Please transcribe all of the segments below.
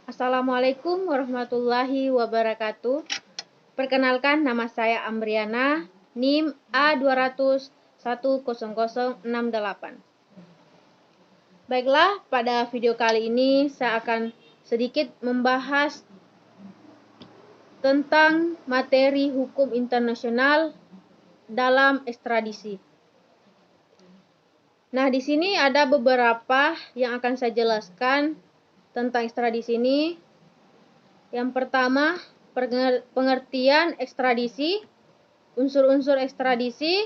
Assalamualaikum warahmatullahi wabarakatuh. Perkenalkan, nama saya Amriana, NIM A2010068. Baiklah, pada video kali ini saya akan sedikit membahas tentang materi hukum internasional dalam ekstradisi. Nah, di sini ada beberapa yang akan saya jelaskan tentang ekstradisi ini. Yang pertama, pengertian ekstradisi, unsur-unsur ekstradisi,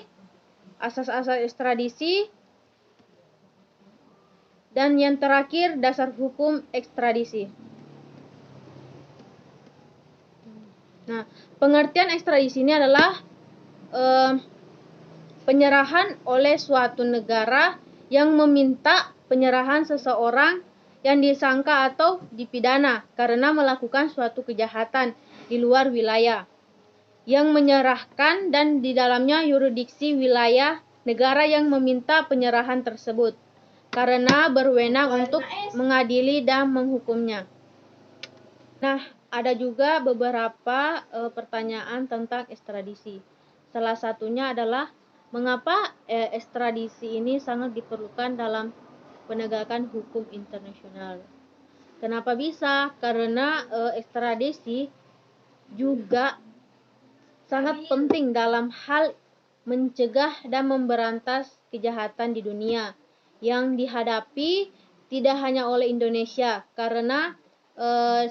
asas-asas ekstradisi, dan yang terakhir, dasar hukum ekstradisi. Nah, pengertian ekstradisi ini adalah penyerahan oleh suatu negara yang meminta penyerahan seseorang yang disangka atau dipidana karena melakukan suatu kejahatan di luar wilayah, yang menyerahkan dan di dalamnya yurisdiksi wilayah negara yang meminta penyerahan tersebut karena berwenang untuk mengadili dan menghukumnya. Nah, ada juga beberapa pertanyaan tentang ekstradisi. Salah satunya adalah mengapa ekstradisi ini sangat diperlukan dalam penegakan hukum internasional. Kenapa bisa? Karena ekstradisi juga sangat penting dalam hal mencegah dan memberantas kejahatan di dunia yang dihadapi tidak hanya oleh Indonesia, karena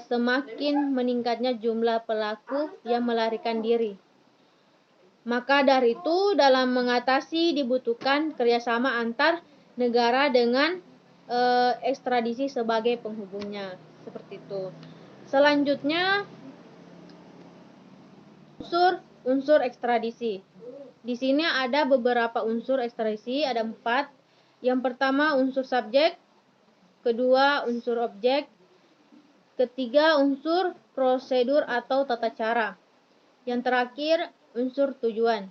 semakin meningkatnya jumlah pelaku yang melarikan diri. Maka dari itu, dalam mengatasi dibutuhkan kerjasama antar negara dengan ekstradisi sebagai penghubungnya, seperti itu. Selanjutnya, unsur ekstradisi. Di sini ada beberapa unsur ekstradisi, ada 4. Yang pertama, unsur subjek. Kedua, unsur objek. Ketiga, unsur prosedur atau tata cara. Yang terakhir, unsur tujuan.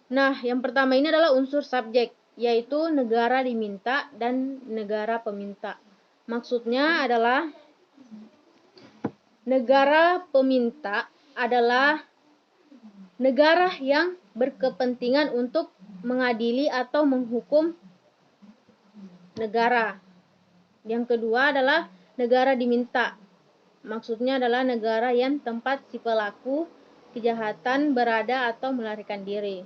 Nah, yang pertama ini adalah unsur subjek, yaitu negara diminta dan negara peminta. Maksudnya adalah negara peminta adalah negara yang berkepentingan untuk mengadili atau menghukum negara. Yang kedua adalah negara diminta. Maksudnya adalah negara yang tempat si pelaku kejahatan berada atau melarikan diri.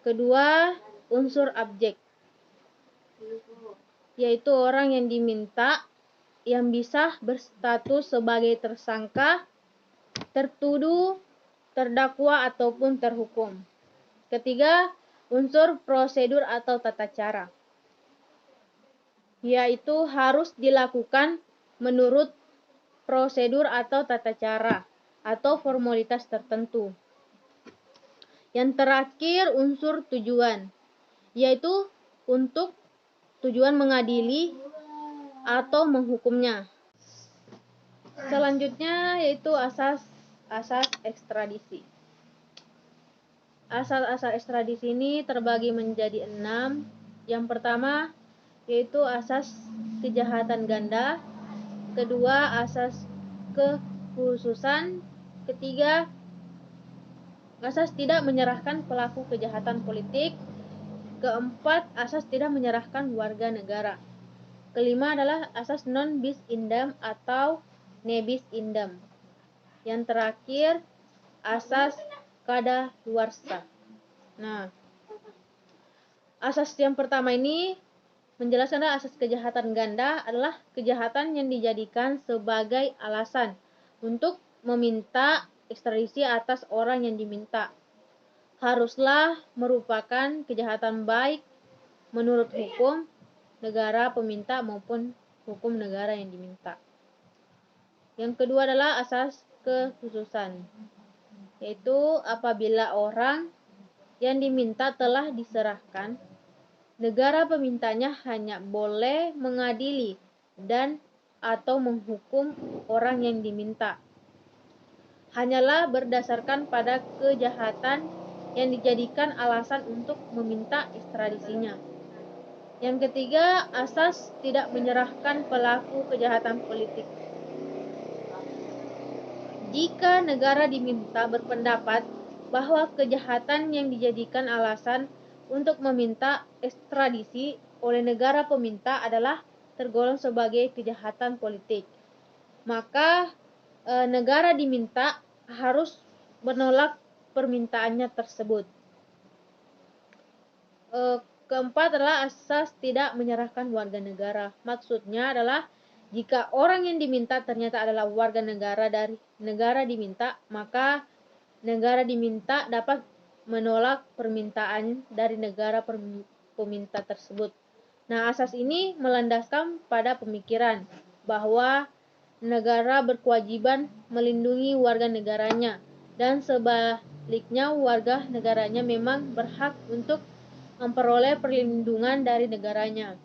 Kedua, unsur objek, yaitu orang yang diminta yang bisa berstatus sebagai tersangka, tertuduh, terdakwa, ataupun terhukum. Ketiga, unsur prosedur atau tata cara, yaitu harus dilakukan menurut prosedur atau tata cara atau formalitas tertentu. Yang terakhir, unsur tujuan, yaitu untuk tujuan mengadili atau menghukumnya. Selanjutnya yaitu asas ekstradisi. Asas ekstradisi ini terbagi menjadi 6. Yang pertama yaitu asas kejahatan ganda. Kedua, asas kekhususan. Ketiga, asas tidak menyerahkan pelaku kejahatan politik. Keempat, asas tidak menyerahkan warga negara. Kelima adalah asas non bis idem atau ne bis idem. Yang terakhir, asas kadaluarsa. Nah, asas yang pertama ini menjelaskan asas kejahatan ganda adalah kejahatan yang dijadikan sebagai alasan untuk meminta ekstradisi atas orang yang diminta. Haruslah merupakan kejahatan baik menurut hukum negara peminta maupun hukum negara yang diminta. Yang kedua adalah asas kekhususan, yaitu apabila orang yang diminta telah diserahkan, negara pemintanya hanya boleh mengadili dan atau menghukum orang yang diminta hanyalah berdasarkan pada kejahatan yang dijadikan alasan untuk meminta ekstradisinya. Yang ketiga, asas tidak menyerahkan pelaku kejahatan politik. Jika negara diminta berpendapat bahwa kejahatan yang dijadikan alasan untuk meminta ekstradisi oleh negara peminta adalah tergolong sebagai kejahatan politik, maka negara diminta harus menolak permintaannya tersebut. Keempat adalah asas tidak menyerahkan warga negara. Maksudnya adalah jika orang yang diminta ternyata adalah warga negara dari negara diminta, maka negara diminta dapat menolak permintaan dari negara peminta tersebut. Nah, asas ini melandaskan pada pemikiran bahwa negara berkewajiban melindungi warga negaranya dan sebaliknya warga negaranya memang berhak untuk memperoleh perlindungan dari negaranya.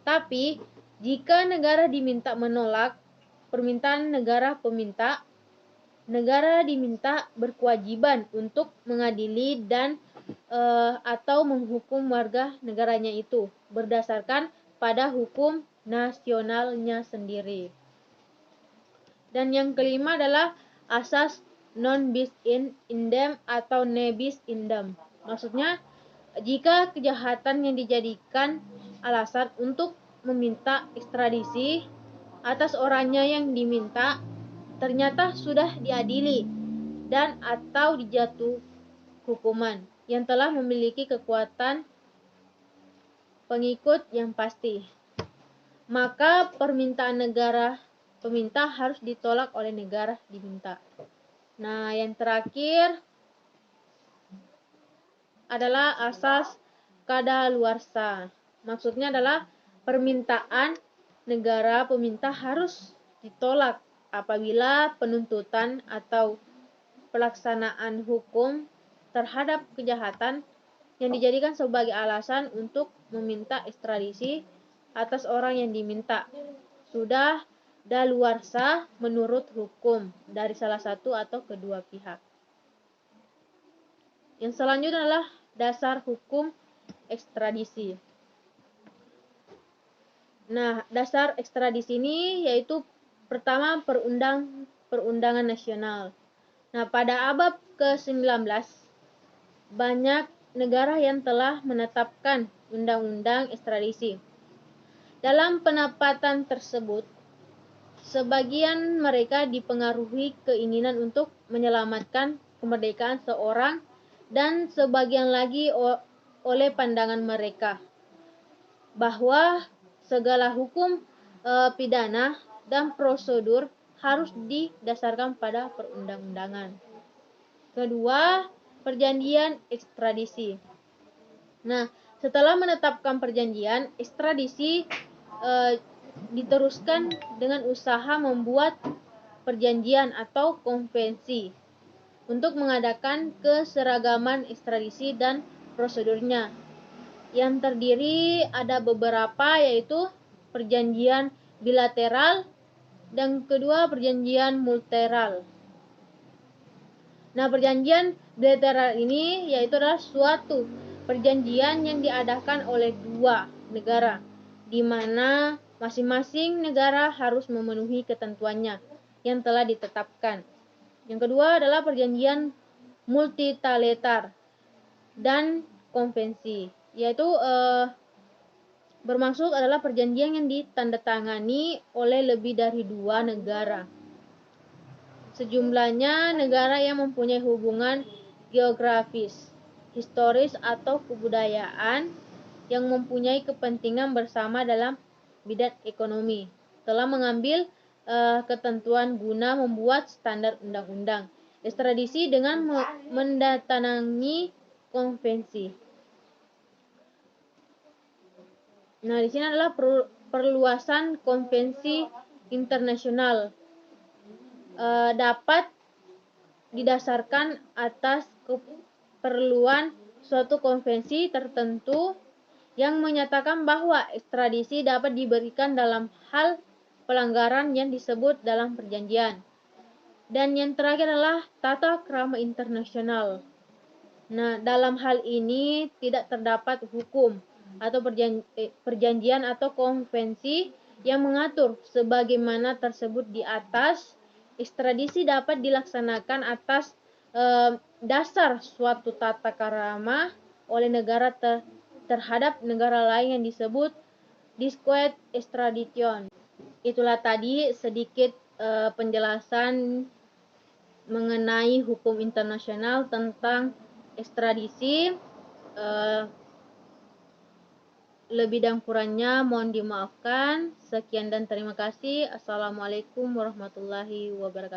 Tapi, jika negara diminta menolak permintaan negara peminta, negara diminta berkewajiban untuk mengadili dan atau menghukum warga negaranya itu berdasarkan pada hukum nasionalnya sendiri. Dan yang kelima adalah asas non bis in idem atau ne bis in idem. Maksudnya, jika kejahatan yang dijadikan alasan untuk meminta ekstradisi atas orangnya yang diminta ternyata sudah diadili dan atau dijatuh hukuman yang telah memiliki kekuatan pengikut yang pasti, maka permintaan negara peminta harus ditolak oleh negara diminta. Nah, yang terakhir adalah asas kadaluarsa. Maksudnya adalah permintaan negara peminta harus ditolak apabila penuntutan atau pelaksanaan hukum terhadap kejahatan yang dijadikan sebagai alasan untuk meminta ekstradisi atas orang yang diminta sudah daluarsa menurut hukum dari salah satu atau kedua pihak. Yang selanjutnya adalah dasar hukum ekstradisi. Nah, dasar ekstradisi ini yaitu pertama perundangan nasional. Nah, pada abad ke-19 banyak negara yang telah menetapkan undang-undang ekstradisi. Dalam penempatan tersebut, sebagian mereka dipengaruhi keinginan untuk menyelamatkan kemerdekaan seorang dan sebagian lagi oleh pandangan mereka bahwa segala hukum pidana dan prosedur harus didasarkan pada perundang-undangan. Kedua, perjanjian ekstradisi. Nah, setelah menetapkan perjanjian, ekstradisi diteruskan dengan usaha membuat perjanjian atau konvensi untuk mengadakan keseragaman ekstradisi dan prosedurnya. Yang terdiri ada beberapa, yaitu perjanjian bilateral dan kedua perjanjian multilateral. Nah, perjanjian bilateral ini yaitu adalah suatu perjanjian yang diadakan oleh dua negara, di mana masing-masing negara harus memenuhi ketentuannya yang telah ditetapkan. Yang kedua adalah perjanjian multilateral dan konvensi, yaitu bermaksud adalah perjanjian yang ditandatangani oleh lebih dari dua negara. Sejumlahnya negara yang mempunyai hubungan geografis, historis atau kebudayaan yang mempunyai kepentingan bersama dalam bidang ekonomi telah mengambil ketentuan guna membuat standar undang-undang ekstradisi dengan mendatangani konvensi. Nah, di sini adalah perluasan konvensi internasional dapat didasarkan atas keperluan suatu konvensi tertentu yang menyatakan bahwa ekstradisi dapat diberikan dalam hal pelanggaran yang disebut dalam perjanjian. Dan yang terakhir adalah tata krama internasional. Nah, dalam hal ini tidak terdapat hukum atau perjanjian atau konvensi yang mengatur sebagaimana tersebut di atas. Ekstradisi dapat dilaksanakan atas dasar suatu tata krama oleh negara terhadap negara lain yang disebut disquet extradition. Itulah tadi sedikit penjelasan mengenai hukum internasional tentang ekstradisi. Lebih dan kurangnya mohon dimaafkan. Sekian dan terima kasih. Assalamualaikum warahmatullahi wabarakatuh.